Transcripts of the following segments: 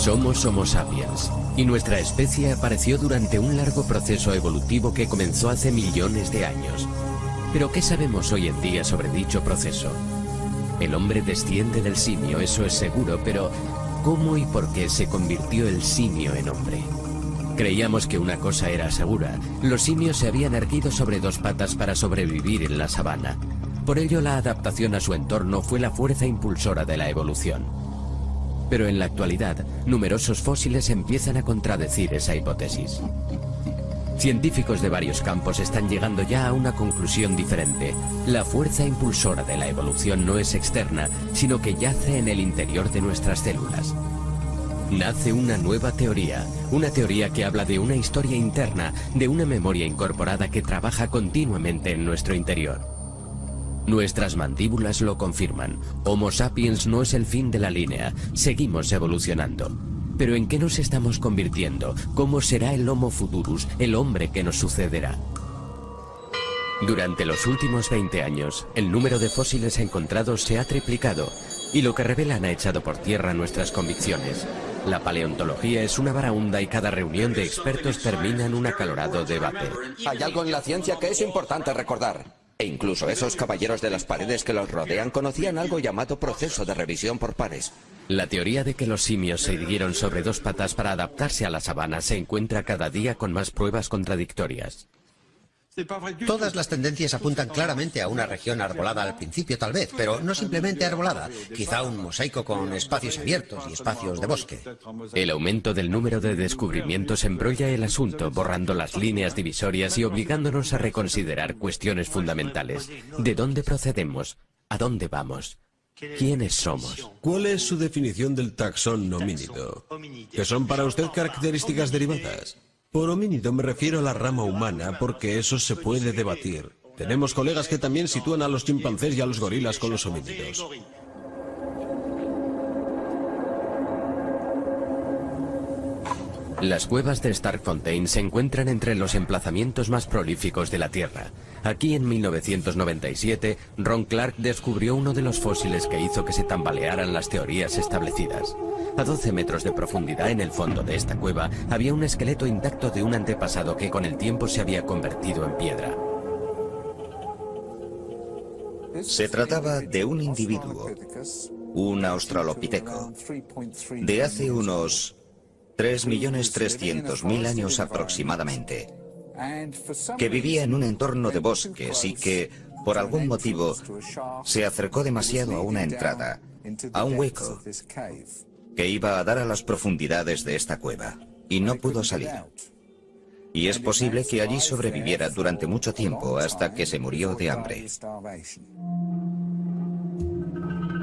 Somos Homo sapiens, y nuestra especie apareció durante un largo proceso evolutivo que comenzó hace millones de años. Pero ¿qué sabemos hoy en día sobre dicho proceso? El hombre desciende del simio, eso es seguro, pero ¿cómo y por qué se convirtió el simio en hombre? Creíamos que una cosa era segura: los simios se habían erguido sobre dos patas para sobrevivir en la sabana. Por ello, la adaptación a su entorno fue la fuerza impulsora de la evolución. Pero en la actualidad, numerosos fósiles empiezan a contradecir esa hipótesis. Científicos de varios campos están llegando ya a una conclusión diferente. La fuerza impulsora de la evolución no es externa, sino que yace en el interior de nuestras células. Nace una nueva teoría, una teoría que habla de una historia interna, de una memoria incorporada que trabaja continuamente en nuestro interior. Nuestras mandíbulas lo confirman. Homo sapiens no es el fin de la línea, seguimos evolucionando. Pero ¿en qué nos estamos convirtiendo? ¿Cómo será el Homo futurus, el hombre que nos sucederá? Durante los últimos 20 años, el número de fósiles encontrados se ha triplicado, y lo que revelan ha echado por tierra nuestras convicciones. La paleontología es una varaunda y cada reunión de expertos termina en un acalorado debate. Hay algo en la ciencia que es importante recordar. E incluso esos caballeros de las paredes que los rodean conocían algo llamado proceso de revisión por pares. La teoría de que los simios se erguieron sobre dos patas para adaptarse a la sabana se encuentra cada día con más pruebas contradictorias. Todas las tendencias apuntan claramente a una región arbolada al principio, tal vez, pero no simplemente arbolada, quizá un mosaico con espacios abiertos y espacios de bosque. El aumento del número de descubrimientos embrolla el asunto, borrando las líneas divisorias y obligándonos a reconsiderar cuestiones fundamentales. ¿De dónde procedemos? ¿A dónde vamos? ¿Quiénes somos? ¿Cuál es su definición del taxón homínido? ¿Qué son para usted características derivadas? Por homínido me refiero a la rama humana, porque eso se puede debatir. Tenemos colegas que también sitúan a los chimpancés y a los gorilas con los homínidos. Las cuevas de Starkfontein se encuentran entre los emplazamientos más prolíficos de la Tierra. Aquí en 1997, Ron Clark descubrió uno de los fósiles que hizo que se tambalearan las teorías establecidas. A 12 metros de profundidad en el fondo de esta cueva había un esqueleto intacto de un antepasado que con el tiempo se había convertido en piedra. Se trataba de un individuo, un australopiteco, de hace unos 3.300.000 años aproximadamente, que vivía en un entorno de bosques y que, por algún motivo, se acercó demasiado a una entrada, a un hueco, que iba a dar a las profundidades de esta cueva, y no pudo salir. Y es posible que allí sobreviviera durante mucho tiempo hasta que se murió de hambre.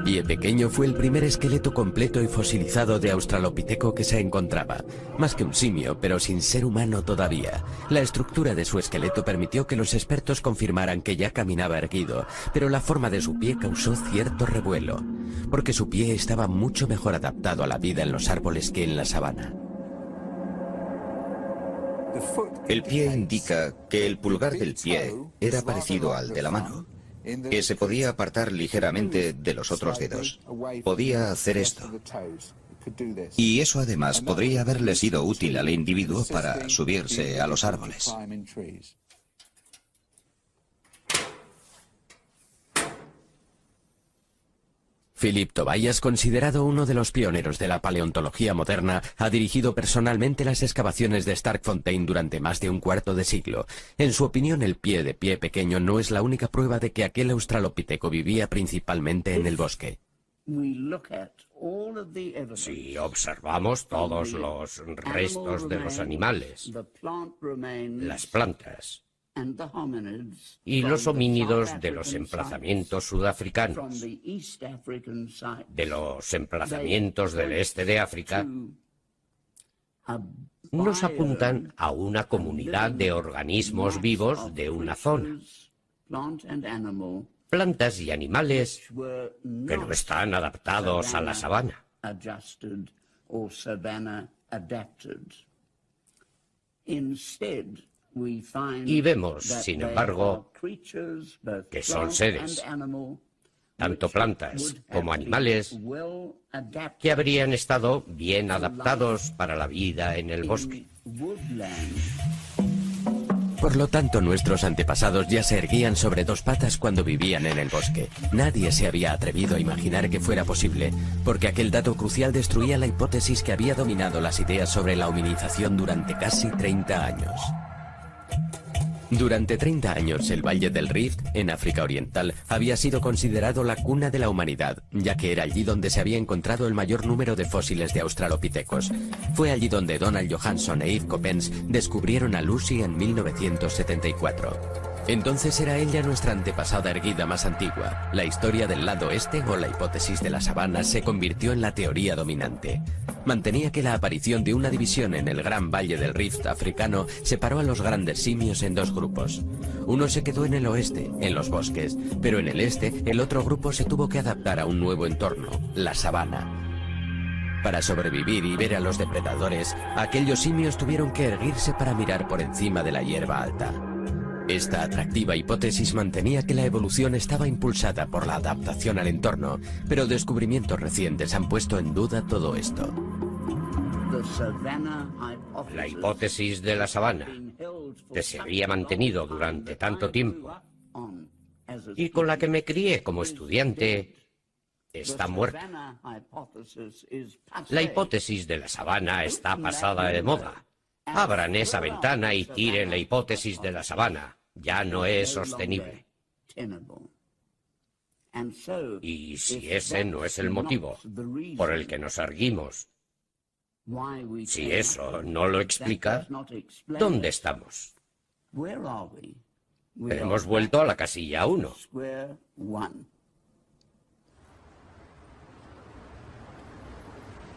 Pie Pequeño fue el primer esqueleto completo y fosilizado de australopiteco que se encontraba. Más que un simio, pero sin ser humano todavía. La estructura de su esqueleto permitió que los expertos confirmaran que ya caminaba erguido, pero la forma de su pie causó cierto revuelo, porque su pie estaba mucho mejor adaptado a la vida en los árboles que en la sabana. El pie indica que el pulgar del pie era parecido al de la mano, que se podía apartar ligeramente de los otros dedos. Podía hacer esto. Y eso además podría haberle sido útil al individuo para subirse a los árboles. Philip Tobias, considerado uno de los pioneros de la paleontología moderna, ha dirigido personalmente las excavaciones de Starkfontein durante más de un cuarto de siglo. En su opinión, el pie de Pie Pequeño no es la única prueba de que aquel australopiteco vivía principalmente en el bosque. Si observamos todos los restos de los animales, las plantas y los homínidos de los emplazamientos sudafricanos, de los emplazamientos del este de África, nos apuntan a una comunidad de organismos vivos de una zona. Plantas y animales que no están adaptados a la sabana. Y vemos, sin embargo, que son seres, tanto plantas como animales, que habrían estado bien adaptados para la vida en el bosque. Por lo tanto, nuestros antepasados ya se erguían sobre dos patas cuando vivían en el bosque. Nadie se había atrevido a imaginar que fuera posible, porque aquel dato crucial destruía la hipótesis que había dominado las ideas sobre la hominización durante casi 30 años. Durante 30 años, el Valle del Rift, en África Oriental, había sido considerado la cuna de la humanidad, ya que era allí donde se había encontrado el mayor número de fósiles de australopithecus. Fue allí donde Donald Johanson e Yves Coppens descubrieron a Lucy en 1974. Entonces era ella nuestra antepasada erguida más antigua. La historia del lado este, o la hipótesis de la sabana, se convirtió en la teoría dominante. Mantenía que la aparición de una división en el gran Valle del Rift africano separó a los grandes simios en dos grupos. Uno se quedó en el oeste, en los bosques, pero en el este el otro grupo se tuvo que adaptar a un nuevo entorno, la sabana. Para sobrevivir y ver a los depredadores, aquellos simios tuvieron que erguirse para mirar por encima de la hierba alta. Esta atractiva hipótesis mantenía que la evolución estaba impulsada por la adaptación al entorno, pero descubrimientos recientes han puesto en duda todo esto. La hipótesis de la sabana, que se había mantenido durante tanto tiempo y con la que me crié como estudiante, está muerta. La hipótesis de la sabana está pasada de moda. Abran esa ventana y tiren la hipótesis de la sabana. Ya no es sostenible. Y si ese no es el motivo por el que nos erguimos, si eso no lo explica, ¿dónde estamos? Hemos vuelto a la casilla 1.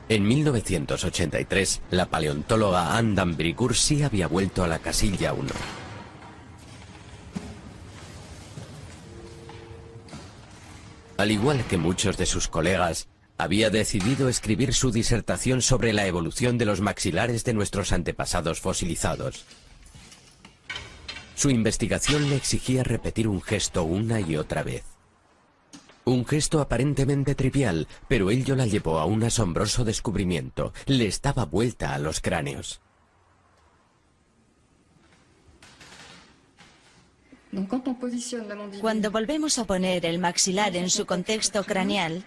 En 1983, la paleontóloga Anne Dambricourt sí había vuelto a la casilla 1. Al igual que muchos de sus colegas, había decidido escribir su disertación sobre la evolución de los maxilares de nuestros antepasados fosilizados. Su investigación le exigía repetir un gesto una y otra vez. Un gesto aparentemente trivial, pero ello la llevó a un asombroso descubrimiento. Le daba vuelta a los cráneos. Cuando volvemos a poner el maxilar en su contexto craneal,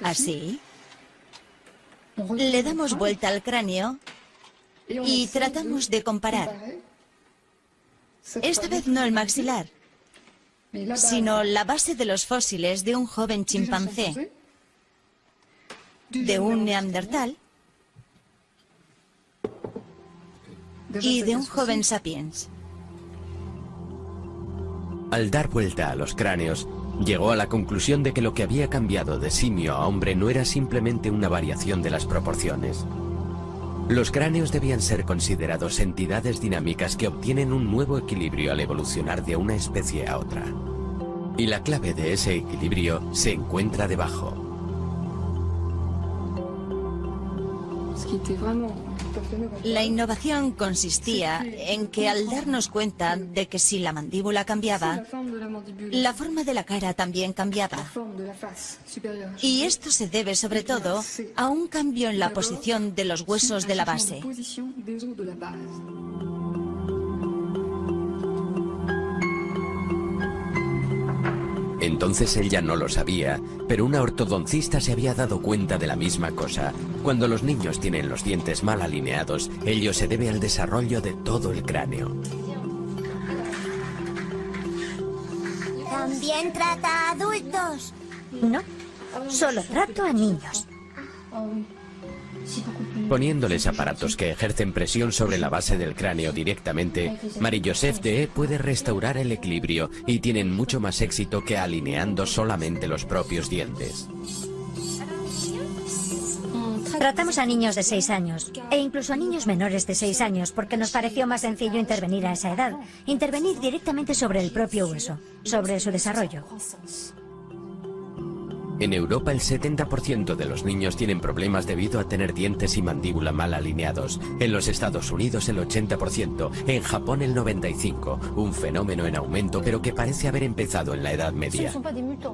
así, le damos vuelta al cráneo y tratamos de comparar. Esta vez no el maxilar, sino la base de los fósiles de un joven chimpancé, de un neandertal y de un joven sapiens. Al dar vuelta a los cráneos, llegó a la conclusión de que lo que había cambiado de simio a hombre no era simplemente una variación de las proporciones. Los cráneos debían ser considerados entidades dinámicas que obtienen un nuevo equilibrio al evolucionar de una especie a otra. Y la clave de ese equilibrio se encuentra debajo. La innovación consistía en que al darnos cuenta de que si la mandíbula cambiaba, la forma de la cara también cambiaba. Y esto se debe sobre todo a un cambio en la posición de los huesos de la base. Entonces ella no lo sabía, pero una ortodoncista se había dado cuenta de la misma cosa. Cuando los niños tienen los dientes mal alineados, ello se debe al desarrollo de todo el cráneo. ¿También trata a adultos? No, solo trato a niños. Poniéndoles aparatos que ejercen presión sobre la base del cráneo directamente, Marie-Joseph Deshaies puede restaurar el equilibrio y tienen mucho más éxito que alineando solamente los propios dientes. Tratamos a niños de 6 años, e incluso a niños menores de 6 años, porque nos pareció más sencillo intervenir a esa edad. Intervenir directamente sobre el propio hueso, sobre su desarrollo. En Europa el 70% de los niños tienen problemas debido a tener dientes y mandíbula mal alineados. En los Estados Unidos el 80%, en Japón el 95%, un fenómeno en aumento pero que parece haber empezado en la Edad Media.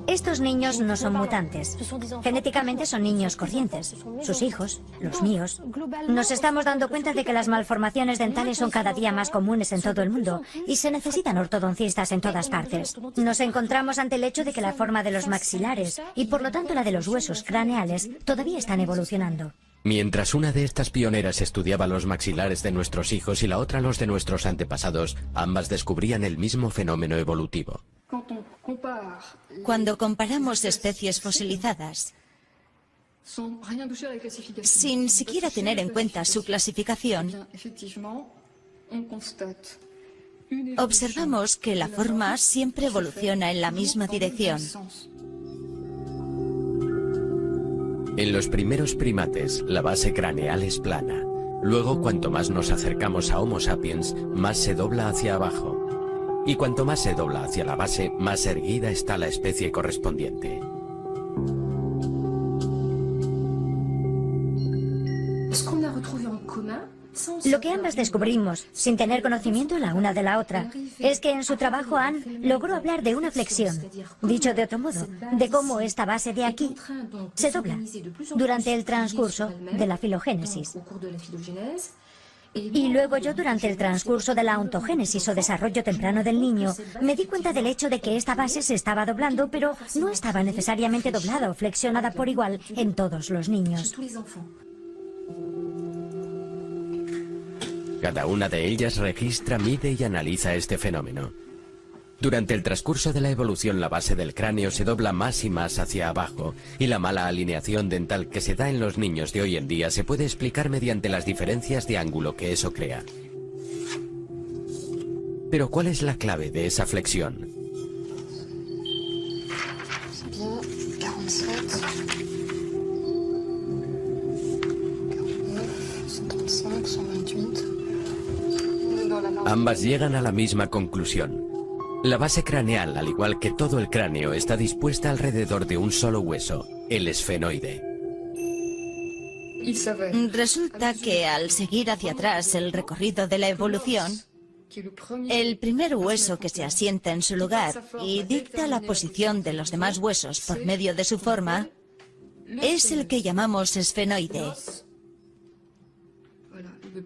Estos niños no son mutantes. Genéticamente son niños corrientes. Sus hijos, los míos. Nos estamos dando cuenta de que las malformaciones dentales son cada día más comunes en todo el mundo y se necesitan ortodoncistas en todas partes. Nos encontramos ante el hecho de que la forma de los maxilares y por lo tanto la de los huesos craneales todavía están evolucionando. Mientras una de estas pioneras estudiaba los maxilares de nuestros hijos y la otra los de nuestros antepasados, ambas descubrían el mismo fenómeno evolutivo. Cuando comparamos especies fosilizadas, sin siquiera tener en cuenta su clasificación, observamos que la forma siempre evoluciona en la misma dirección. En los primeros primates, la base craneal es plana. Luego, cuanto más nos acercamos a Homo sapiens, más se dobla hacia abajo. Y cuanto más se dobla hacia la base, más erguida está la especie correspondiente. Lo que ambas descubrimos, sin tener conocimiento la una de la otra, es que en su trabajo Anne logró hablar de una flexión, dicho de otro modo, de cómo esta base de aquí se dobla durante el transcurso de la filogénesis. Y luego yo, durante el transcurso de la ontogénesis o desarrollo temprano del niño, me di cuenta del hecho de que esta base se estaba doblando, pero no estaba necesariamente doblada o flexionada por igual en todos los niños. Cada una de ellas registra, mide y analiza este fenómeno. Durante el transcurso de la evolución, la base del cráneo se dobla más y más hacia abajo, y la mala alineación dental que se da en los niños de hoy en día se puede explicar mediante las diferencias de ángulo que eso crea. Pero ¿cuál es la clave de esa flexión? Ambas llegan a la misma conclusión. La base craneal, al igual que todo el cráneo, está dispuesta alrededor de un solo hueso, el esfenoide. Resulta que al seguir hacia atrás el recorrido de la evolución, el primer hueso que se asienta en su lugar y dicta la posición de los demás huesos por medio de su forma, es el que llamamos esfenoide.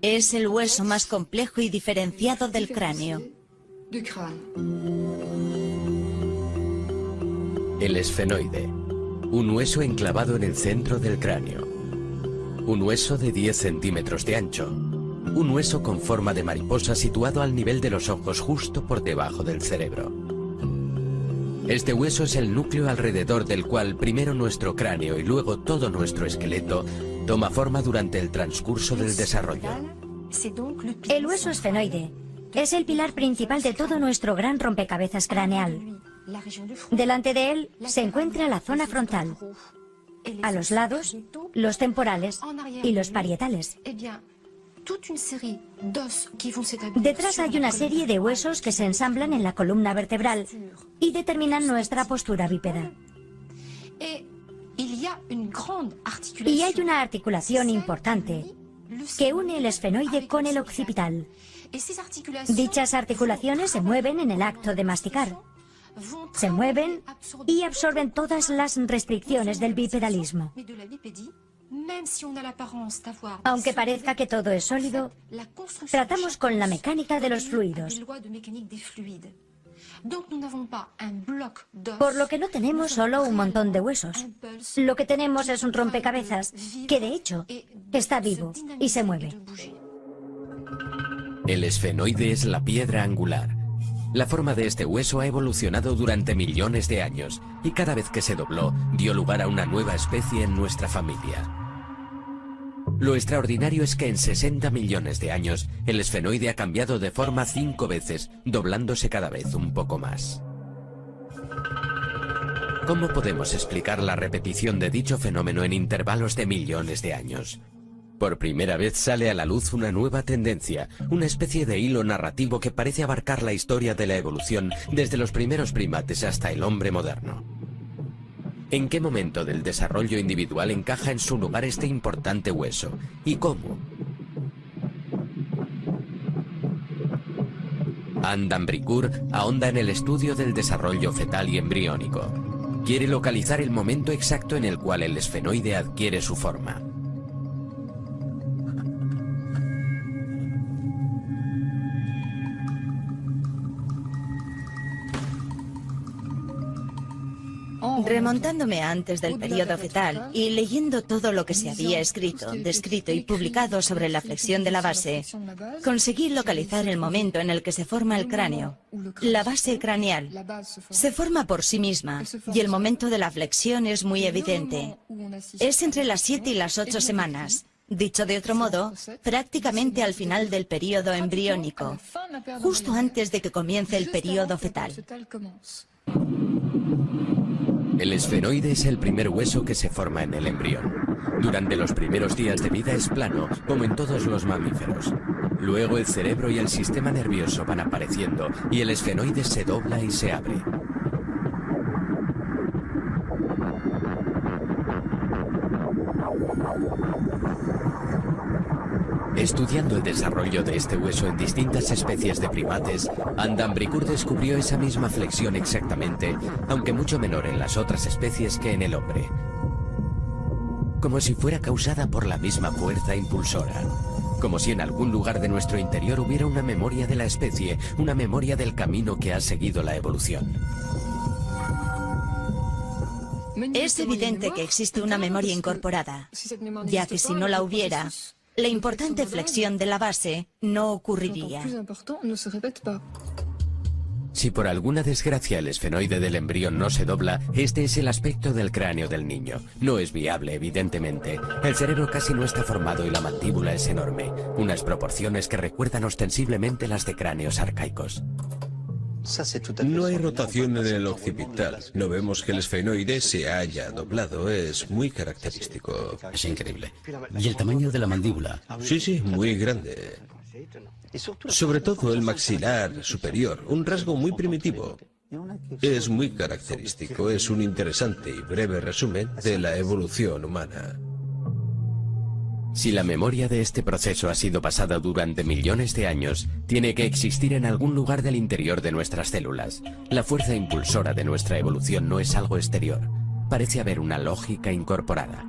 Es el hueso más complejo y diferenciado del cráneo. El esfenoide, un hueso enclavado en el centro del cráneo. Un hueso de 10 centímetros de ancho. Un hueso con forma de mariposa situado al nivel de los ojos justo por debajo del cerebro. Este hueso es el núcleo alrededor del cual primero nuestro cráneo y luego todo nuestro esqueleto toma forma durante el transcurso del desarrollo. El hueso esfenoide es el pilar principal de todo nuestro gran rompecabezas craneal. Delante de él se encuentra la zona frontal, a los lados, los temporales y los parietales. Detrás hay una serie de huesos que se ensamblan en la columna vertebral y determinan nuestra postura bípeda. Y hay una articulación importante que une el esfenoide con el occipital. Dichas articulaciones se mueven en el acto de masticar. Se mueven y absorben todas las restricciones del bipedalismo. Aunque parezca que todo es sólido, tratamos con la mecánica de los fluidos. Por lo que no tenemos solo un montón de huesos. Lo que tenemos es un rompecabezas que, de hecho, está vivo y se mueve. El esfenoide es la piedra angular. La forma de este hueso ha evolucionado durante millones de años y cada vez que se dobló, dio lugar a una nueva especie en nuestra familia. Lo extraordinario es que en 60 millones de años, el esfenoide ha cambiado de forma 5 veces, doblándose cada vez un poco más. ¿Cómo podemos explicar la repetición de dicho fenómeno en intervalos de millones de años? Por primera vez sale a la luz una nueva tendencia, una especie de hilo narrativo que parece abarcar la historia de la evolución desde los primeros primates hasta el hombre moderno. ¿En qué momento del desarrollo individual encaja en su lugar este importante hueso? ¿Y cómo? Anne d'Ambricourt ahonda en el estudio del desarrollo fetal y embriónico. Quiere localizar el momento exacto en el cual el esfenoide adquiere su forma. Remontándome a antes del periodo fetal y leyendo todo lo que se había escrito, descrito y publicado sobre la flexión de la base, conseguí localizar el momento en el que se forma el cráneo. La base craneal se forma por sí misma y el momento de la flexión es muy evidente. Es entre las 7 y las 8 semanas. Dicho de otro modo, prácticamente al final del periodo embriónico, justo antes de que comience el periodo fetal. El esfenoide es el primer hueso que se forma en el embrión. Durante los primeros días de vida es plano, como en todos los mamíferos. Luego el cerebro y el sistema nervioso van apareciendo y el esfenoide se dobla y se abre. Estudiando el desarrollo de este hueso en distintas especies de primates, Anne d'Ambricourt descubrió esa misma flexión exactamente, aunque mucho menor en las otras especies que en el hombre. Como si fuera causada por la misma fuerza impulsora. Como si en algún lugar de nuestro interior hubiera una memoria de la especie, una memoria del camino que ha seguido la evolución. Es evidente que existe una memoria incorporada, ya que si no la hubiera, la importante flexión de la base no ocurriría. Si por alguna desgracia el esfenoide del embrión no se dobla, este es el aspecto del cráneo del niño. No es viable, evidentemente. El cerebro casi no está formado y la mandíbula es enorme, unas proporciones que recuerdan ostensiblemente las de cráneos arcaicos. No hay rotación en el occipital. No vemos que el esfenoide se haya doblado. Es muy característico. Es increíble. ¿Y el tamaño de la mandíbula? Sí, muy grande. Sobre todo el maxilar superior, un rasgo muy primitivo. Es muy característico. Es un interesante y breve resumen de la evolución humana. Si la memoria de este proceso ha sido pasada durante millones de años, tiene que existir en algún lugar del interior de nuestras células. La fuerza impulsora de nuestra evolución no es algo exterior. Parece haber una lógica incorporada.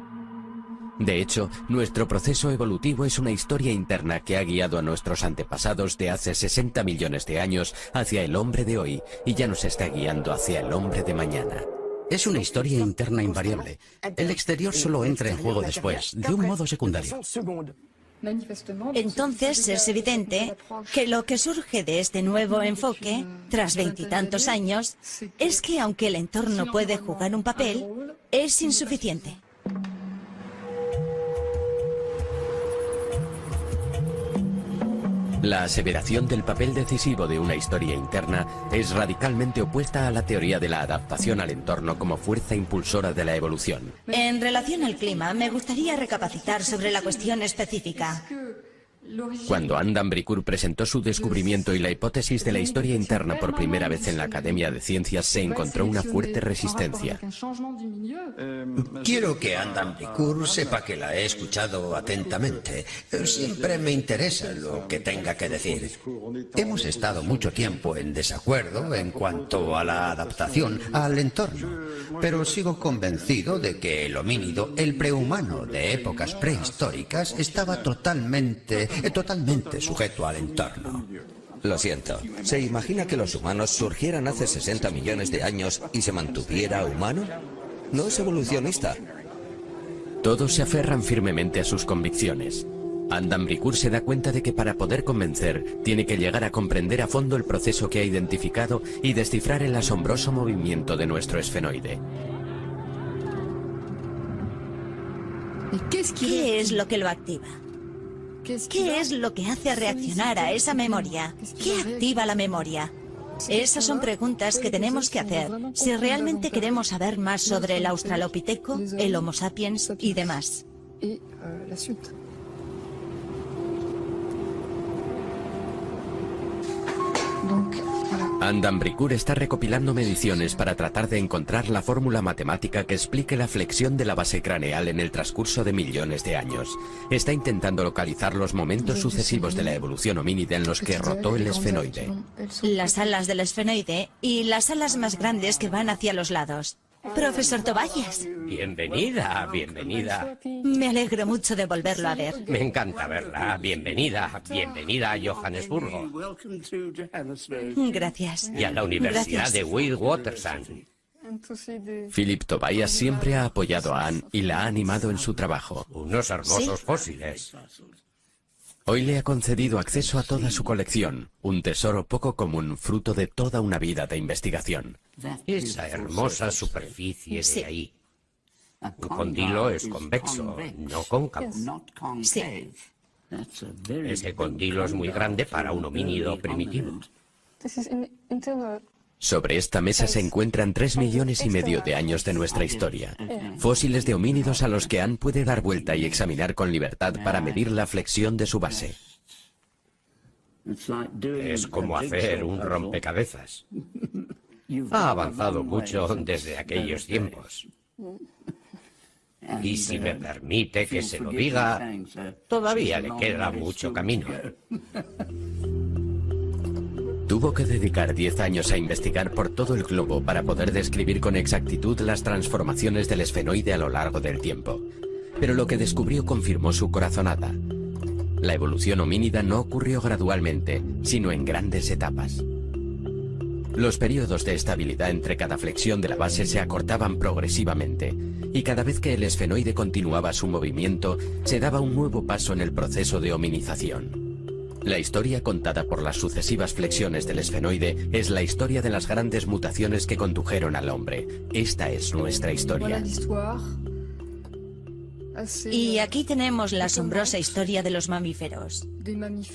De hecho, nuestro proceso evolutivo es una historia interna que ha guiado a nuestros antepasados de hace 60 millones de años hacia el hombre de hoy y ya nos está guiando hacia el hombre de mañana. Es una historia interna invariable. El exterior solo entra en juego después, de un modo secundario. Entonces es evidente que lo que surge de este nuevo enfoque, tras 20 y tantos años, es que aunque el entorno puede jugar un papel, es insuficiente. La aseveración del papel decisivo de una historia interna es radicalmente opuesta a la teoría de la adaptación al entorno como fuerza impulsora de la evolución. En relación al clima, me gustaría recapacitar sobre la cuestión específica. Cuando Anne d'Ambricourt presentó su descubrimiento y la hipótesis de la historia interna por primera vez en la Academia de Ciencias, se encontró una fuerte resistencia. Quiero que Anne d'Ambricourt sepa que la he escuchado atentamente. Siempre me interesa lo que tenga que decir. Hemos estado mucho tiempo en desacuerdo en cuanto a la adaptación al entorno, pero sigo convencido de que el homínido, el prehumano de épocas prehistóricas, estaba totalmente sujeto al entorno. Lo siento. ¿Se imagina que los humanos surgieran hace 60 millones de años y se mantuviera humano? No es evolucionista. Todos se aferran firmemente a sus convicciones. Anne d'Ambricourt se da cuenta de que para poder convencer, tiene que llegar a comprender a fondo el proceso que ha identificado y descifrar el asombroso movimiento de nuestro esfenoide. ¿Qué es lo que lo activa? ¿Qué es lo que hace reaccionar a esa memoria? ¿Qué activa la memoria? Esas son preguntas que tenemos que hacer si realmente queremos saber más sobre el Australopiteco, el Homo sapiens y demás. Andan Bricourt está recopilando mediciones para tratar de encontrar la fórmula matemática que explique la flexión de la base craneal en el transcurso de millones de años. Está intentando localizar los momentos sucesivos de la evolución homínida en los que rotó el esfenoide. Las alas del esfenoide y las alas más grandes que van hacia los lados. Profesor Tobias. Bienvenida, bienvenida. Me alegro mucho de volverlo a ver. Me encanta verla. Bienvenida, bienvenida a Johannesburgo. Gracias. Y a la Universidad Gracias. de Witwatersrand. Philip Tobias siempre ha apoyado a Anne y la ha animado en su trabajo. Unos hermosos fósiles. Hoy le ha concedido acceso a toda su colección, un tesoro poco común, fruto de toda una vida de investigación. Esa hermosa superficie de ahí. Un condilo es convexo, no cóncavo. Sí. Ese condilo es muy grande para un homínido primitivo. Sobre esta mesa se encuentran 3,5 millones de años de nuestra historia. Fósiles de homínidos a los que Anne puede dar vuelta y examinar con libertad para medir la flexión de su base. Es como hacer un rompecabezas. Ha avanzado mucho desde aquellos tiempos. Y si me permite que se lo diga, todavía le queda mucho camino. Tuvo que dedicar 10 años a investigar por todo el globo para poder describir con exactitud las transformaciones del esfenoide a lo largo del tiempo. Pero lo que descubrió confirmó su corazonada. La evolución homínida no ocurrió gradualmente, sino en grandes etapas. Los periodos de estabilidad entre cada flexión de la base se acortaban progresivamente, y cada vez que el esfenoide continuaba su movimiento, se daba un nuevo paso en el proceso de hominización. La historia contada por las sucesivas flexiones del esfenoide es la historia de las grandes mutaciones que condujeron al hombre. Esta es nuestra historia. Y aquí tenemos la asombrosa historia de los mamíferos.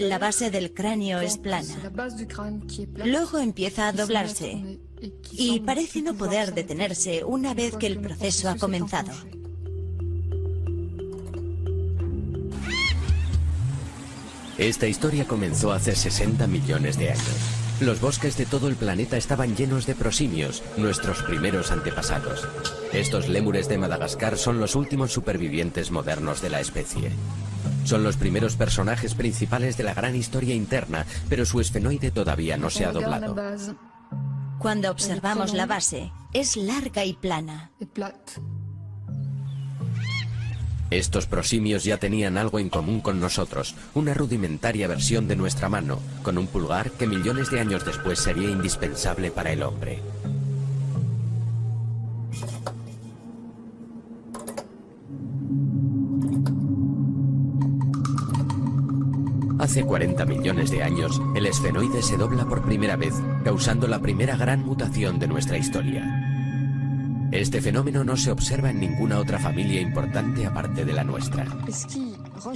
La base del cráneo es plana. Luego empieza a doblarse y parece no poder detenerse una vez que el proceso ha comenzado. Esta historia comenzó hace 60 millones de años. Los bosques de todo el planeta estaban llenos de prosimios, nuestros primeros antepasados. Estos lémures de Madagascar son los últimos supervivientes modernos de la especie. Son los primeros personajes principales de la gran historia interna, pero su esfenoide todavía no se ha doblado. Cuando observamos la base, es larga y plana. Estos prosimios ya tenían algo en común con nosotros, una rudimentaria versión de nuestra mano, con un pulgar que millones de años después sería indispensable para el hombre. Hace 40 millones de años, el esfenoide se dobla por primera vez, causando la primera gran mutación de nuestra historia. Este fenómeno no se observa en ninguna otra familia importante aparte de la nuestra.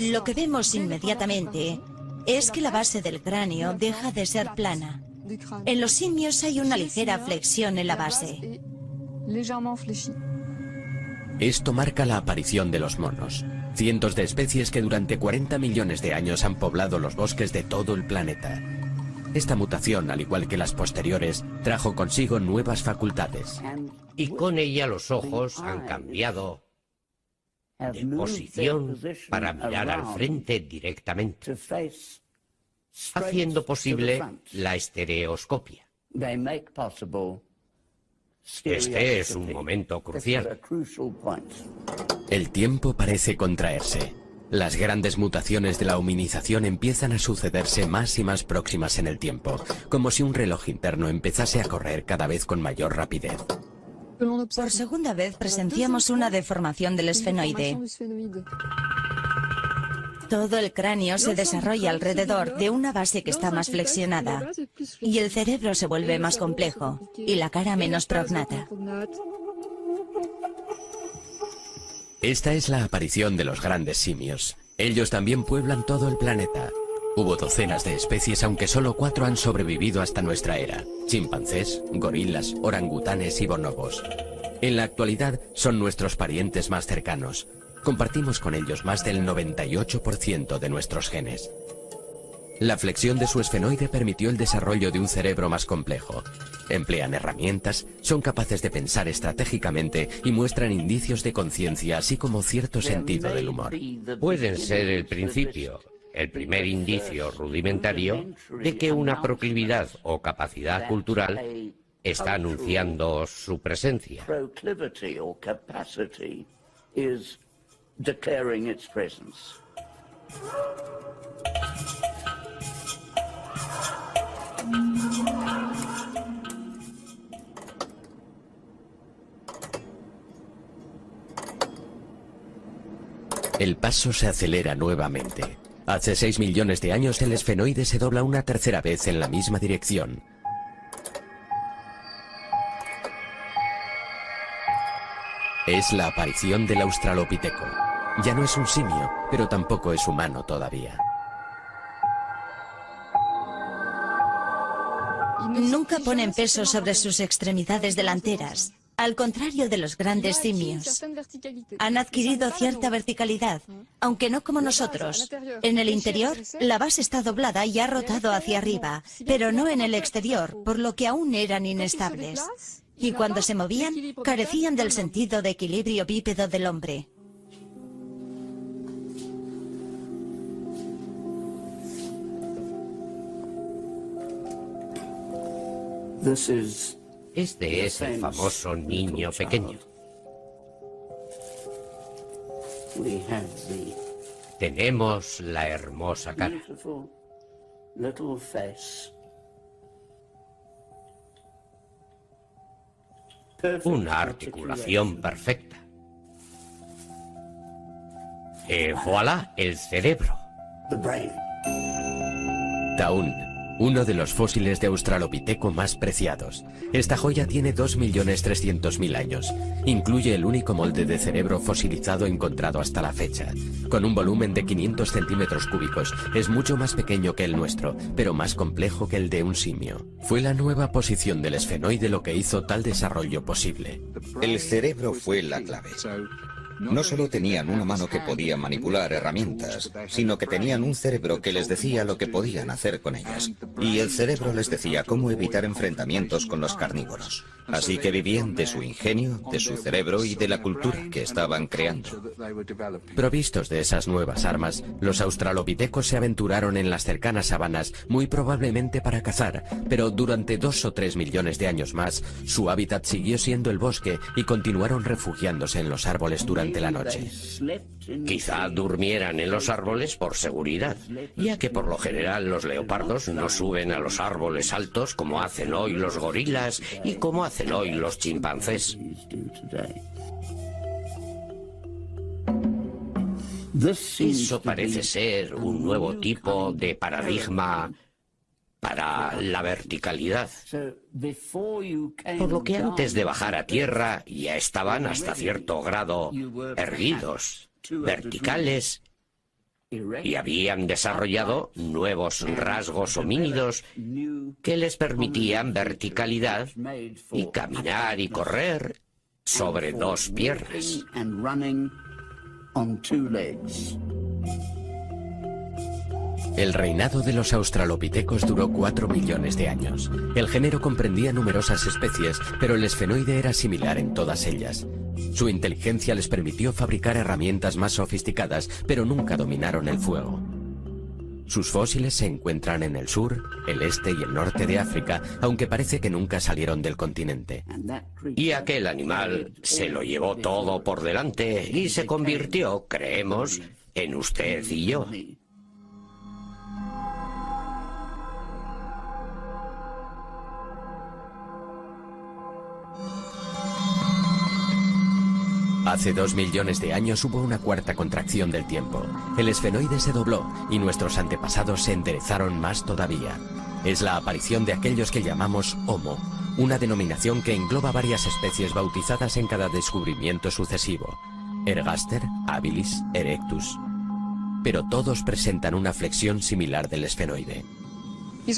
Lo que vemos inmediatamente es que la base del cráneo deja de ser plana. En los simios hay una ligera flexión en la base. Esto marca la aparición de los monos, cientos de especies que durante 40 millones de años han poblado los bosques de todo el planeta. Esta mutación, al igual que las posteriores, trajo consigo nuevas facultades. Y con ella los ojos han cambiado de posición para mirar al frente directamente, haciendo posible la estereoscopia. Este es un momento crucial. El tiempo parece contraerse. Las grandes mutaciones de la hominización empiezan a sucederse más y más próximas en el tiempo, como si un reloj interno empezase a correr cada vez con mayor rapidez. Por segunda vez presenciamos una deformación del esfenoide. Todo el cráneo se desarrolla alrededor de una base que está más flexionada, y el cerebro se vuelve más complejo, y la cara menos prognata. Esta es la aparición de los grandes simios. Ellos también pueblan todo el planeta. Hubo docenas de especies, aunque solo 4 han sobrevivido hasta nuestra era: chimpancés, gorilas, orangutanes y bonobos. En la actualidad son nuestros parientes más cercanos. Compartimos con ellos más del 98% de nuestros genes. La flexión de su esfenoide permitió el desarrollo de un cerebro más complejo. Emplean herramientas, son capaces de pensar estratégicamente y muestran indicios de conciencia, así como cierto sentido del humor. Pueden ser el principio, el primer indicio rudimentario de que una proclividad o capacidad cultural está anunciando su presencia. El paso se acelera nuevamente. Hace 6 millones de años el esfenoide se dobla una tercera vez en la misma dirección. Es la aparición del australopiteco. Ya no es un simio, pero tampoco es humano todavía. Nunca ponen peso sobre sus extremidades delanteras. Al contrario de los grandes simios, han adquirido cierta verticalidad, aunque no como nosotros. En el interior, la base está doblada y ha rotado hacia arriba, pero no en el exterior, por lo que aún eran inestables. Y cuando se movían, carecían del sentido de equilibrio bípedo del hombre. Este es el famoso niño pequeño. Tenemos la hermosa cara. Una articulación perfecta. Voilà, el cerebro. Taún, uno de los fósiles de Australopiteco más preciados. Esta joya tiene 2.300.000 años. Incluye el único molde de cerebro fosilizado encontrado hasta la fecha. Con un volumen de 500 centímetros cúbicos, es mucho más pequeño que el nuestro, pero más complejo que el de un simio. Fue la nueva posición del esfenoide lo que hizo tal desarrollo posible. El cerebro fue la clave. No solo tenían una mano que podía manipular herramientas, sino que tenían un cerebro que les decía lo que podían hacer con ellas. Y el cerebro les decía cómo evitar enfrentamientos con los carnívoros. Así que vivían de su ingenio, de su cerebro y de la cultura que estaban creando. Provistos de esas nuevas armas, los australopitecos se aventuraron en las cercanas sabanas, muy probablemente para cazar, pero durante 2 o 3 millones de años más, su hábitat siguió siendo el bosque y continuaron refugiándose en los árboles durante la noche. Quizá durmieran en los árboles por seguridad, ya que por lo general los leopardos no suben a los árboles altos como hacen hoy los gorilas y como hacen hoy los chimpancés. Eso parece ser un nuevo tipo de paradigma para la verticalidad. Por lo que antes de bajar a tierra ya estaban hasta cierto grado erguidos, verticales, y habían desarrollado nuevos rasgos homínidos que les permitían verticalidad y caminar y correr sobre 2 piernas. El reinado de los australopitecos duró 4 millones de años. El género comprendía numerosas especies, pero el esfenoide era similar en todas ellas. Su inteligencia les permitió fabricar herramientas más sofisticadas, pero nunca dominaron el fuego. Sus fósiles se encuentran en el sur, el este y el norte de África, aunque parece que nunca salieron del continente. Y aquel animal se lo llevó todo por delante y se convirtió, creemos, en usted y yo. Hace 2 millones de años hubo una cuarta contracción del tiempo. El esfenoide se dobló y nuestros antepasados se enderezaron más todavía. Es la aparición de aquellos que llamamos Homo, una denominación que engloba varias especies bautizadas en cada descubrimiento sucesivo. Ergaster, habilis, erectus. Pero todos presentan una flexión similar del esfenoide.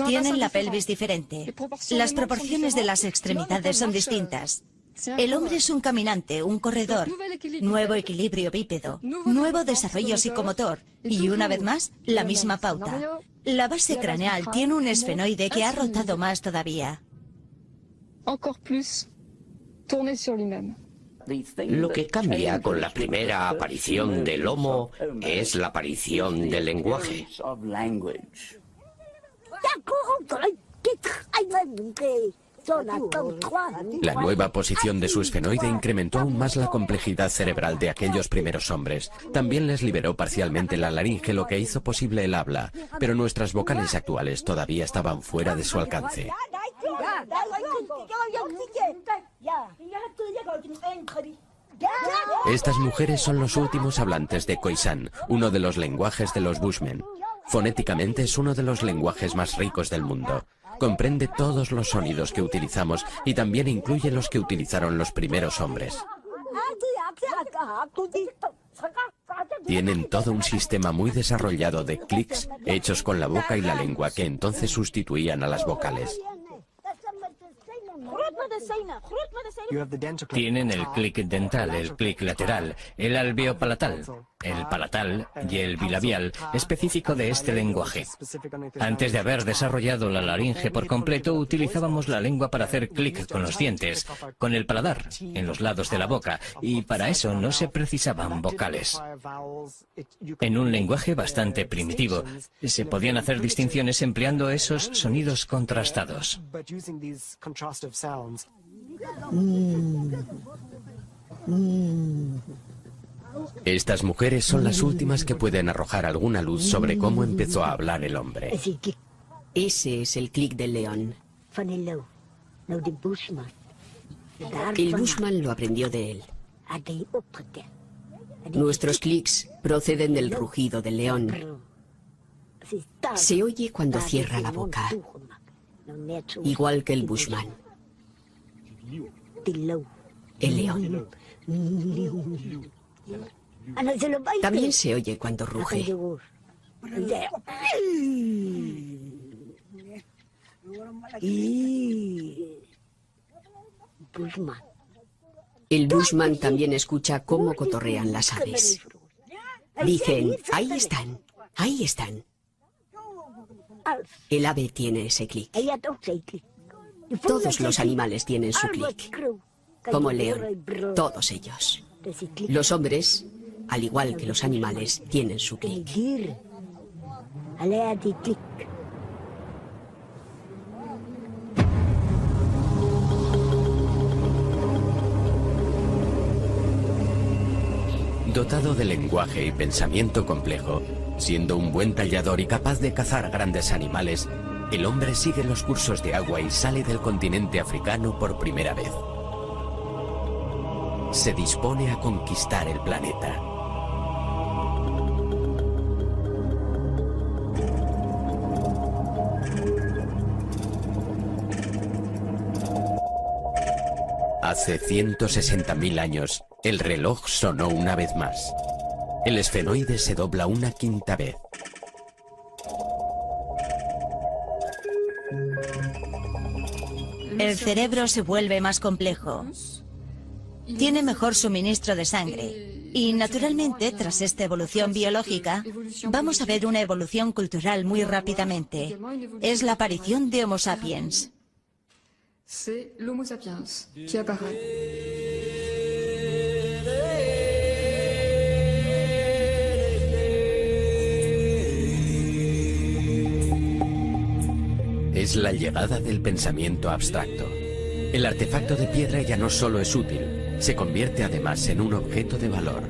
Tienen la pelvis diferente. Las proporciones de las extremidades son distintas. El hombre es un caminante, un corredor, nuevo equilibrio bípedo, nuevo desarrollo psicomotor y una vez más, la misma pauta. La base craneal tiene un esfenoide que ha rotado más todavía. Lo que cambia con la primera aparición del Homo es la aparición del lenguaje. La nueva posición de su esfenoide incrementó aún más la complejidad cerebral de aquellos primeros hombres. También les liberó parcialmente la laringe, lo que hizo posible el habla, pero nuestras vocales actuales todavía estaban fuera de su alcance. Estas mujeres son los últimos hablantes de Khoisan, uno de los lenguajes de los Bushmen. Fonéticamente es uno de los lenguajes más ricos del mundo. Comprende todos los sonidos que utilizamos y también incluye los que utilizaron los primeros hombres. Tienen todo un sistema muy desarrollado de clics hechos con la boca y la lengua que entonces sustituían a las vocales. Tienen el clic dental, el clic lateral, el alveopalatal, el palatal y el bilabial, específico de este lenguaje. Antes de haber desarrollado la laringe por completo, utilizábamos la lengua para hacer clic con los dientes, con el paladar, en los lados de la boca, y para eso no se precisaban vocales. En un lenguaje bastante primitivo, se podían hacer distinciones empleando esos sonidos contrastados. Estas mujeres son las últimas que pueden arrojar alguna luz sobre cómo empezó a hablar el hombre. Ese es el clic del león. El Bushman lo aprendió de él. Nuestros clics proceden del rugido del león. Se oye cuando cierra la boca, igual que el Bushman. El león. También se oye cuando ruge. El Bushman también escucha cómo cotorrean las aves. Dicen, ahí están, ahí están. El ave tiene ese clic. Todos los animales tienen su clic. Como el león, todos ellos. Los hombres, al igual que los animales, tienen su clic. Dotado de lenguaje y pensamiento complejo, siendo un buen tallador y capaz de cazar grandes animales, el hombre sigue los cursos de agua y sale del continente africano por primera vez. Se dispone a conquistar el planeta. Hace 160.000 años, el reloj sonó una vez más. El esfenoide se dobla una quinta vez. El cerebro se vuelve más complejo. Tiene mejor suministro de sangre. Y naturalmente, tras esta evolución biológica, vamos a ver una evolución cultural muy rápidamente. Es la aparición de Homo sapiens. C'est l'Homo sapiens qui apparaît. Es la llegada del pensamiento abstracto. El artefacto de piedra ya no solo es útil, se convierte además en un objeto de valor.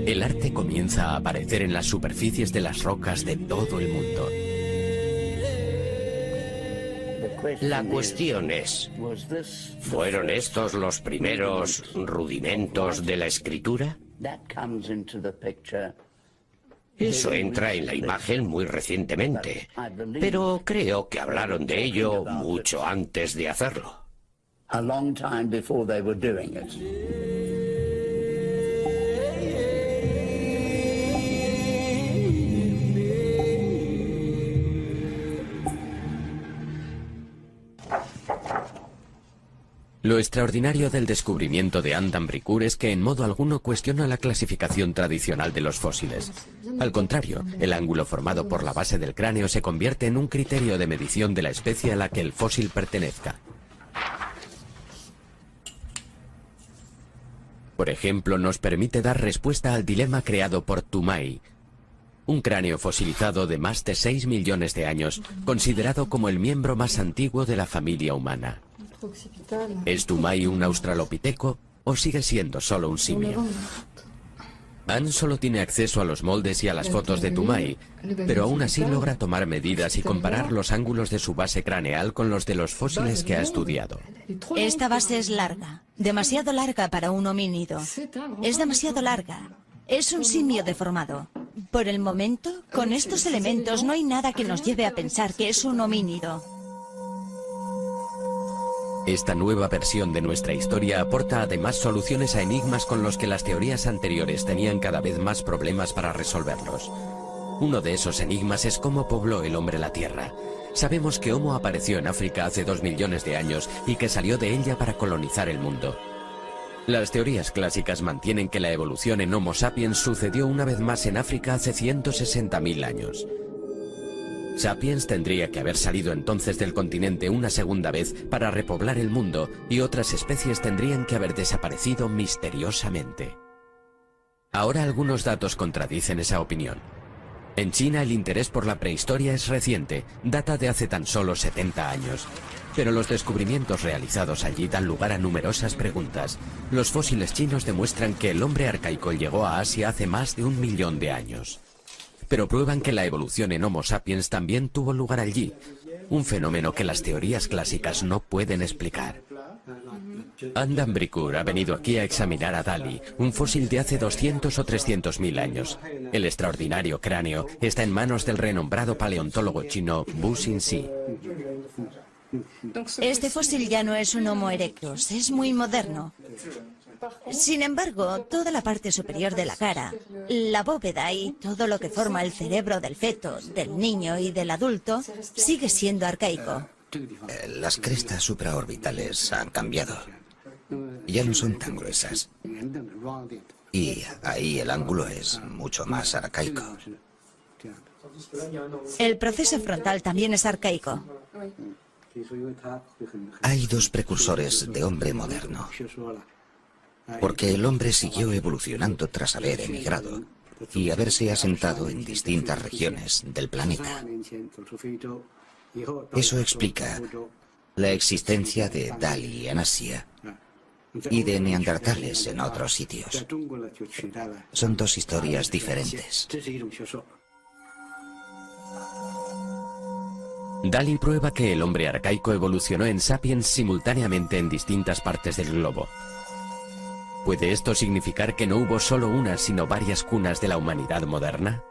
El arte comienza a aparecer en las superficies de las rocas de todo el mundo. La cuestión es, ¿fueron estos los primeros rudimentos de la escritura? Eso entra en la imagen muy recientemente, pero creo que hablaron de ello mucho antes de hacerlo. Lo extraordinario del descubrimiento de Anne d'Ambricourt es que en modo alguno cuestiona la clasificación tradicional de los fósiles. Al contrario, el ángulo formado por la base del cráneo se convierte en un criterio de medición de la especie a la que el fósil pertenezca. Por ejemplo, nos permite dar respuesta al dilema creado por Toumaï, un cráneo fosilizado de más de 6 millones de años, considerado como el miembro más antiguo de la familia humana. ¿Es Toumaï un australopiteco o sigue siendo solo un simio? Anne solo tiene acceso a los moldes y a las fotos de Toumaï, pero aún así logra tomar medidas y comparar los ángulos de su base craneal con los de los fósiles que ha estudiado. Esta base es larga, demasiado larga para un homínido. Es demasiado larga. Es un simio deformado. Por el momento, con estos elementos no hay nada que nos lleve a pensar que es un homínido. Esta nueva versión de nuestra historia aporta además soluciones a enigmas con los que las teorías anteriores tenían cada vez más problemas para resolverlos. Uno de esos enigmas es cómo pobló el hombre la Tierra. Sabemos que Homo apareció en África hace 2 millones de años y que salió de ella para colonizar el mundo. Las teorías clásicas mantienen que la evolución en Homo sapiens sucedió una vez más en África hace 160.000 años. Sapiens tendría que haber salido entonces del continente una segunda vez para repoblar el mundo y otras especies tendrían que haber desaparecido misteriosamente. Ahora algunos datos contradicen esa opinión. En China el interés por la prehistoria es reciente, data de hace tan solo 70 años. Pero los descubrimientos realizados allí dan lugar a numerosas preguntas. Los fósiles chinos demuestran que el hombre arcaico llegó a Asia hace más de 1 millón de años. Pero prueban que la evolución en Homo sapiens también tuvo lugar allí, un fenómeno que las teorías clásicas no pueden explicar. Anne d'Ambricourt ha venido aquí a examinar a Dali, un fósil de hace 200 o 300.000 años. El extraordinario cráneo está en manos del renombrado paleontólogo chino Wu Xinxi. Este fósil ya no es un Homo erectus, es muy moderno. Sin embargo, toda la parte superior de la cara, la bóveda y todo lo que forma el cerebro del feto, del niño y del adulto, sigue siendo arcaico. Las crestas supraorbitales han cambiado. Ya no son tan gruesas. Y ahí el ángulo es mucho más arcaico. El proceso frontal también es arcaico. Hay 2 precursores de hombre moderno. Porque el hombre siguió evolucionando tras haber emigrado y haberse asentado en distintas regiones del planeta. Eso explica la existencia de Dali en Asia y de neandertales en otros sitios. Son 2 historias diferentes. Dali prueba que el hombre arcaico evolucionó en Sapiens simultáneamente en distintas partes del globo. ¿Puede esto significar que no hubo solo una, sino varias cunas de la humanidad moderna?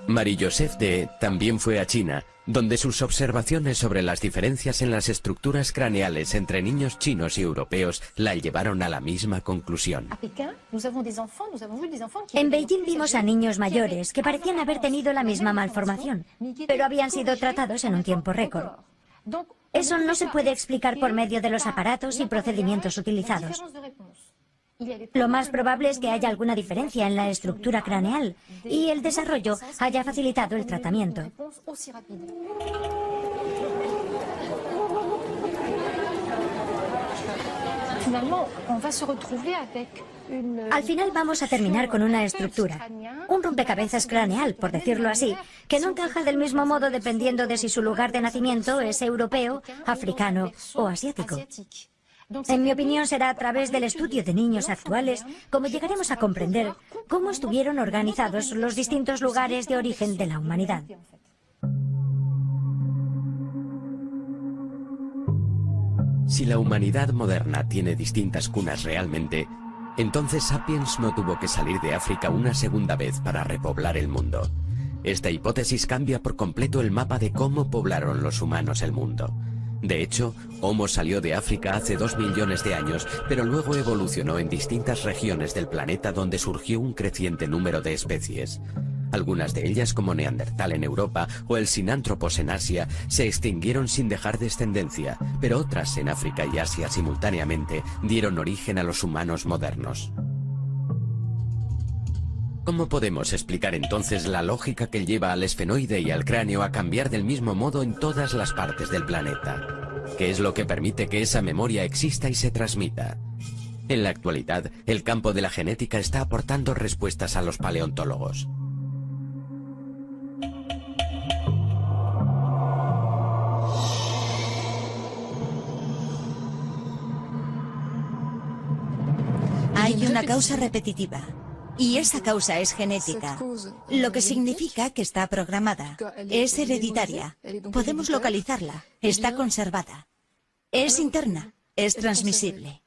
Marie-Joseph de también fue a China, donde sus observaciones sobre las diferencias en las estructuras craneales entre niños chinos y europeos la llevaron a la misma conclusión. En Beijing vimos a niños mayores que parecían haber tenido la misma malformación, pero habían sido tratados en un tiempo récord. Eso no se puede explicar por medio de los aparatos y procedimientos utilizados. Lo más probable es que haya alguna diferencia en la estructura craneal y el desarrollo haya facilitado el tratamiento. Al final vamos a terminar con una estructura, un rompecabezas craneal, por decirlo así, que no encaja del mismo modo dependiendo de si su lugar de nacimiento es europeo, africano o asiático. En mi opinión, será a través del estudio de niños actuales como llegaremos a comprender cómo estuvieron organizados los distintos lugares de origen de la humanidad. Si la humanidad moderna tiene distintas cunas realmente, entonces Sapiens no tuvo que salir de África una segunda vez para repoblar el mundo. Esta hipótesis cambia por completo el mapa de cómo poblaron los humanos el mundo. De hecho, Homo salió de África hace 2 millones de años, pero luego evolucionó en distintas regiones del planeta donde surgió un creciente número de especies. Algunas de ellas, como Neandertal en Europa o el Sinanthropos en Asia, se extinguieron sin dejar descendencia, pero otras en África y Asia simultáneamente dieron origen a los humanos modernos. ¿Cómo podemos explicar entonces la lógica que lleva al esfenoide y al cráneo a cambiar del mismo modo en todas las partes del planeta? ¿Qué es lo que permite que esa memoria exista y se transmita? En la actualidad, el campo de la genética está aportando respuestas a los paleontólogos. Hay una causa repetitiva, y esa causa es genética, lo que significa que está programada, es hereditaria, podemos localizarla, está conservada, es interna, es transmisible.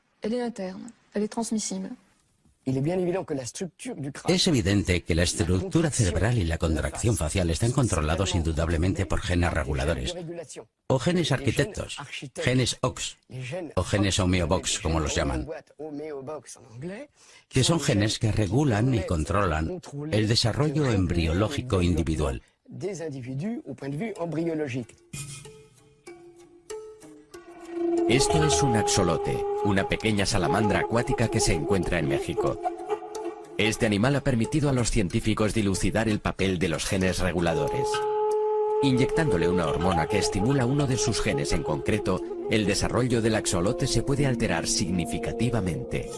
Es evidente que la estructura cerebral y la contracción facial están controlados indudablemente por genes reguladores, o genes arquitectos, genes OX, o genes homeobox, como los llaman, que son genes que regulan y controlan el desarrollo embriológico individual. Esto es un axolote, una pequeña salamandra acuática que se encuentra en México. Este animal ha permitido a los científicos dilucidar el papel de los genes reguladores. Inyectándole una hormona que estimula uno de sus genes en concreto, el desarrollo del axolote se puede alterar significativamente.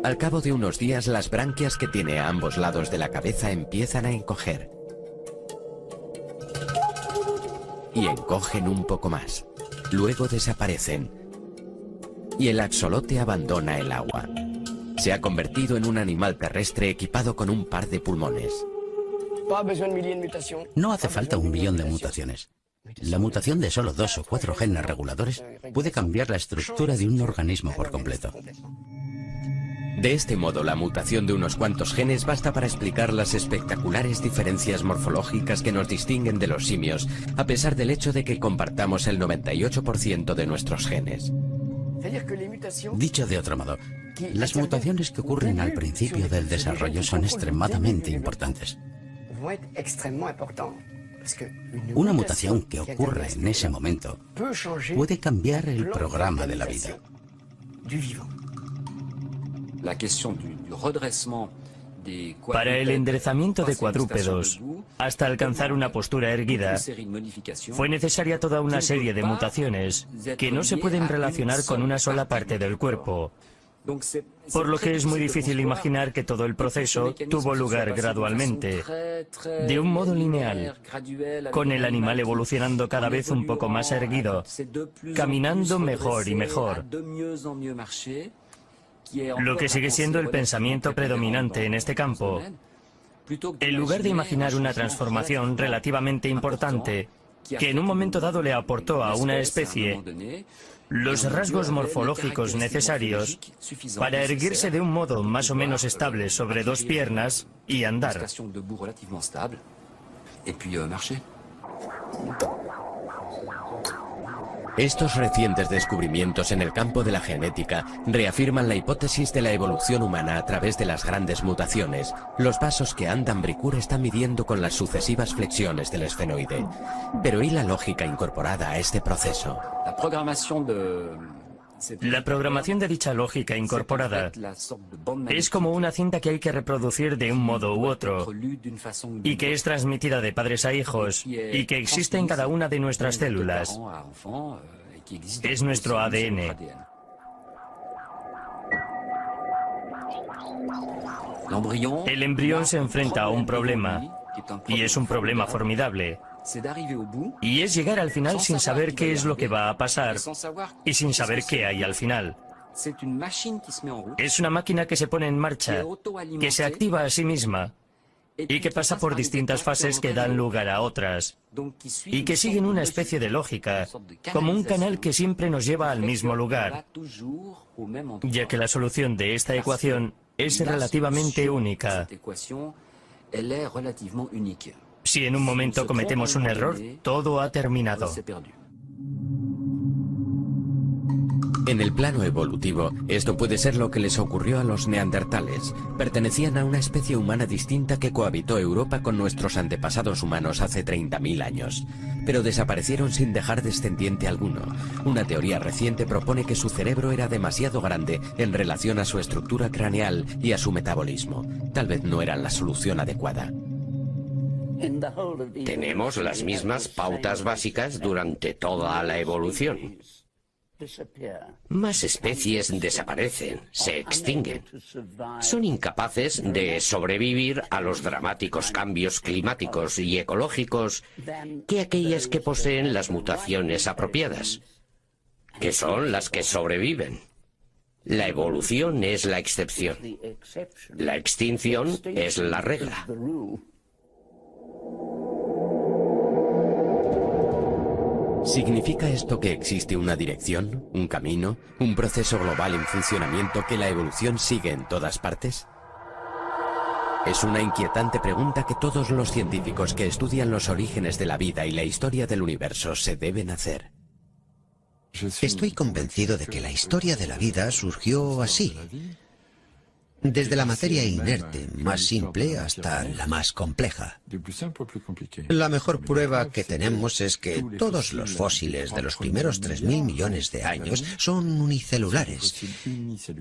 Al cabo de unos días, las branquias que tiene a ambos lados de la cabeza empiezan a encoger. Y encogen un poco más. Luego desaparecen. Y el axolote abandona el agua. Se ha convertido en un animal terrestre equipado con un par de pulmones. No hace falta 1 millón de mutaciones. La mutación de solo 2 o 4 genes reguladores puede cambiar la estructura de un organismo por completo. De este modo, la mutación de unos cuantos genes basta para explicar las espectaculares diferencias morfológicas que nos distinguen de los simios, a pesar del hecho de que compartamos el 98% de nuestros genes. Dicho de otro modo, las mutaciones que ocurren al principio del desarrollo son extremadamente importantes. Una mutación que ocurre en ese momento puede cambiar el programa de la vida. Para el enderezamiento de cuadrúpedos, hasta alcanzar una postura erguida, fue necesaria toda una serie de mutaciones que no se pueden relacionar con una sola parte del cuerpo, por lo que es muy difícil imaginar que todo el proceso tuvo lugar gradualmente, de un modo lineal, con el animal evolucionando cada vez un poco más erguido, caminando mejor y mejor. Lo que sigue siendo el pensamiento predominante en este campo. En lugar de imaginar una transformación relativamente importante que en un momento dado le aportó a una especie los rasgos morfológicos necesarios para erguirse de un modo más o menos estable sobre 2 piernas y andar. Estos recientes descubrimientos en el campo de la genética reafirman la hipótesis de la evolución humana a través de las grandes mutaciones, los pasos que Adam Bricourt está midiendo con las sucesivas flexiones del esfenoide. Pero ¿y la lógica incorporada a este proceso? La programación de dicha lógica incorporada es como una cinta que hay que reproducir de un modo u otro y que es transmitida de padres a hijos y que existe en cada una de nuestras células. Es nuestro ADN. El embrión se enfrenta a un problema y es un problema formidable. Y es llegar al final sin saber qué es lo que va a pasar y sin saber qué hay al final. Es una máquina que se pone en marcha, que se activa a sí misma y que pasa por distintas fases que dan lugar a otras y que siguen una especie de lógica, como un canal que siempre nos lleva al mismo lugar, ya que la solución de esta ecuación es relativamente única. Si en un momento cometemos un error, todo ha terminado. En el plano evolutivo, esto puede ser lo que les ocurrió a los neandertales. Pertenecían a una especie humana distinta que cohabitó Europa con nuestros antepasados humanos hace 30.000 años. Pero desaparecieron sin dejar descendiente alguno. Una teoría reciente propone que su cerebro era demasiado grande en relación a su estructura craneal y a su metabolismo. Tal vez no eran la solución adecuada. Tenemos las mismas pautas básicas durante toda la evolución. Más especies desaparecen, se extinguen. Son incapaces de sobrevivir a los dramáticos cambios climáticos y ecológicos que aquellas que poseen las mutaciones apropiadas, que son las que sobreviven. La evolución es la excepción. La extinción es la regla. ¿Significa esto que existe una dirección, un camino, un proceso global en funcionamiento que la evolución sigue en todas partes? Es una inquietante pregunta que todos los científicos que estudian los orígenes de la vida y la historia del universo se deben hacer. Estoy convencido de que la historia de la vida surgió así. Desde la materia inerte más simple hasta la más compleja. La mejor prueba que tenemos es que todos los fósiles de los primeros 3.000 millones de años son unicelulares.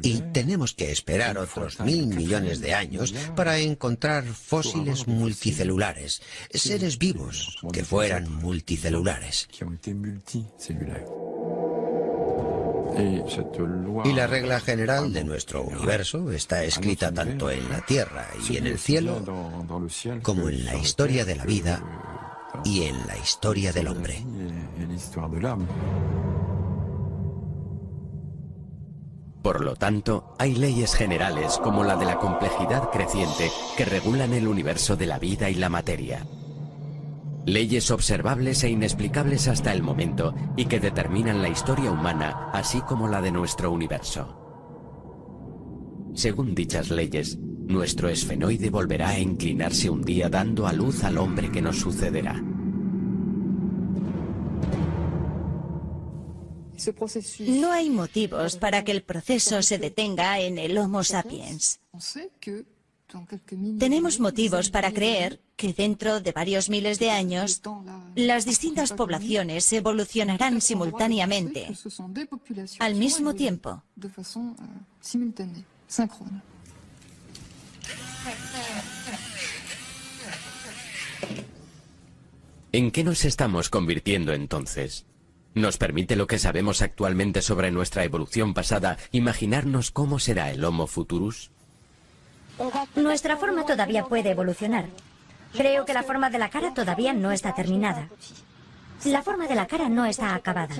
Y tenemos que esperar otros 1.000 millones de años para encontrar fósiles multicelulares, seres vivos que fueran multicelulares. Y la regla general de nuestro universo está escrita tanto en la Tierra y en el cielo, como en la historia de la vida y en la historia del hombre. Por lo tanto, hay leyes generales como la de la complejidad creciente que regulan el universo de la vida y la materia. Leyes observables e inexplicables hasta el momento y que determinan la historia humana, así como la de nuestro universo. Según dichas leyes, nuestro esfenoide volverá a inclinarse un día dando a luz al hombre que nos sucederá. No hay motivos para que el proceso se detenga en el Homo sapiens. Tenemos motivos para creer que dentro de varios miles de años, las distintas poblaciones evolucionarán simultáneamente, al mismo tiempo. ¿En qué nos estamos convirtiendo entonces? ¿Nos permite lo que sabemos actualmente sobre nuestra evolución pasada imaginarnos cómo será el Homo futurus? Nuestra forma todavía puede evolucionar. Creo que la forma de la cara todavía no está terminada. La forma de la cara no está acabada.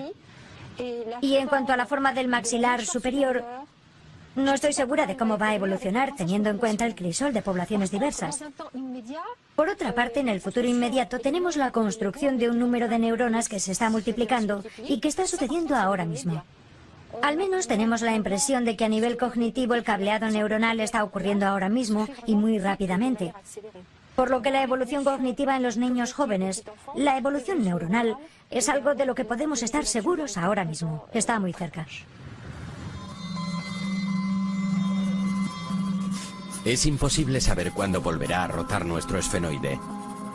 Y en cuanto a la forma del maxilar superior, no estoy segura de cómo va a evolucionar teniendo en cuenta el crisol de poblaciones diversas. Por otra parte, en el futuro inmediato tenemos la construcción de un número de neuronas que se está multiplicando y que está sucediendo ahora mismo. Al menos tenemos la impresión de que a nivel cognitivo el cableado neuronal está ocurriendo ahora mismo y muy rápidamente. Por lo que la evolución cognitiva en los niños jóvenes, la evolución neuronal, es algo de lo que podemos estar seguros ahora mismo. Está muy cerca. Es imposible saber cuándo volverá a rotar nuestro esfenoide.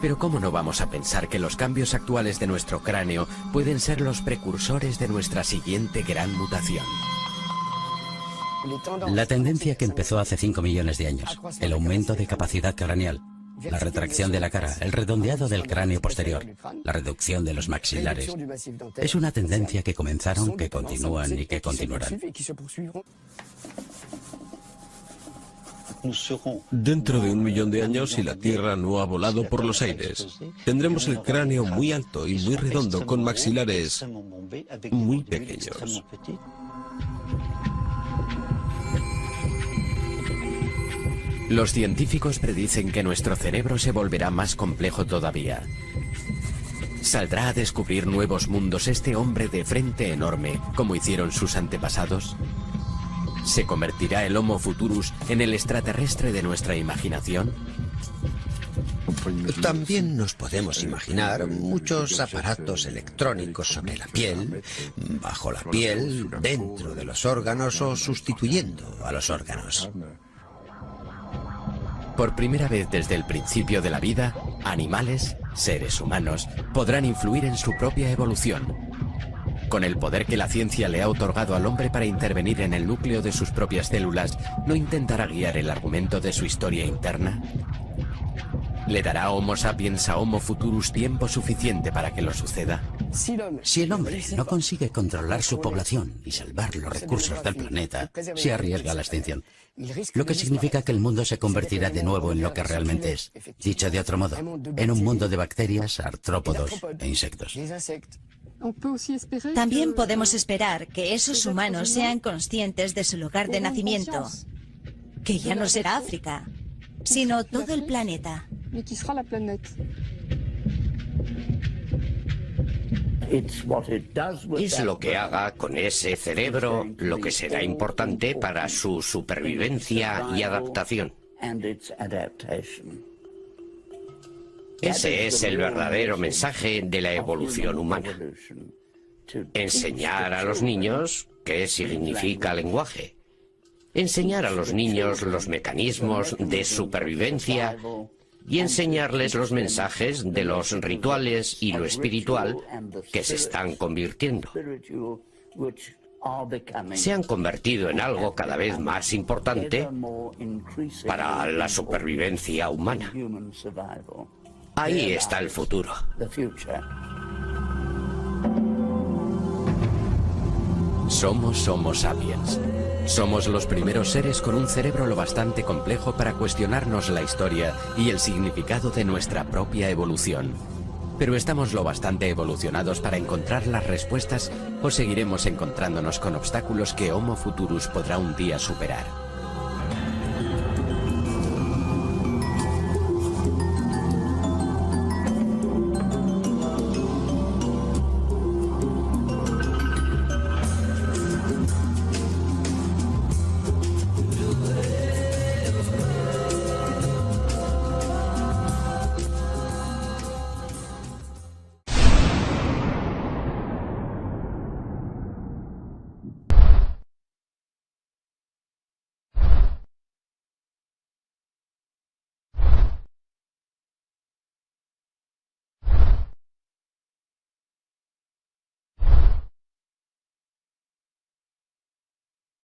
Pero ¿cómo no vamos a pensar que los cambios actuales de nuestro cráneo pueden ser los precursores de nuestra siguiente gran mutación? La tendencia que empezó hace 5 millones de años, el aumento de capacidad craneal, la retracción de la cara, el redondeado del cráneo posterior, la reducción de los maxilares, es una tendencia que comenzaron, que continúan y que continuarán. Dentro de 1 millón de años, si la Tierra no ha volado por los aires, tendremos el cráneo muy alto y muy redondo con maxilares muy pequeños. Los científicos predicen que nuestro cerebro se volverá más complejo todavía. ¿Saldrá a descubrir nuevos mundos este hombre de frente enorme, como hicieron sus antepasados? ¿Se convertirá el Homo futurus en el extraterrestre de nuestra imaginación? También nos podemos imaginar muchos aparatos electrónicos sobre la piel, bajo la piel, dentro de los órganos o sustituyendo a los órganos. Por primera vez desde el principio de la vida, animales, seres humanos, podrán influir en su propia evolución. Con el poder que la ciencia le ha otorgado al hombre para intervenir en el núcleo de sus propias células, ¿no intentará guiar el argumento de su historia interna? ¿Le dará Homo sapiens a Homo futurus tiempo suficiente para que lo suceda? Si el hombre no consigue controlar su población y salvar los recursos del planeta, se arriesga a la extinción. Lo que significa que el mundo se convertirá de nuevo en lo que realmente es. Dicho de otro modo, en un mundo de bacterias, artrópodos e insectos. También podemos esperar que esos humanos sean conscientes de su lugar de nacimiento, que ya no será África, sino todo el planeta. Es lo que haga con ese cerebro lo que será importante para su supervivencia y adaptación. Ese es el verdadero mensaje de la evolución humana. Enseñar a los niños qué significa lenguaje. Enseñar a los niños los mecanismos de supervivencia y enseñarles los mensajes de los rituales y lo espiritual que se están convirtiendo. Se han convertido en algo cada vez más importante para la supervivencia humana. Ahí está el futuro. Somos Homo sapiens. Somos los primeros seres con un cerebro lo bastante complejo para cuestionarnos la historia y el significado de nuestra propia evolución. Pero estamos lo bastante evolucionados para encontrar las respuestas o seguiremos encontrándonos con obstáculos que Homo futurus podrá un día superar.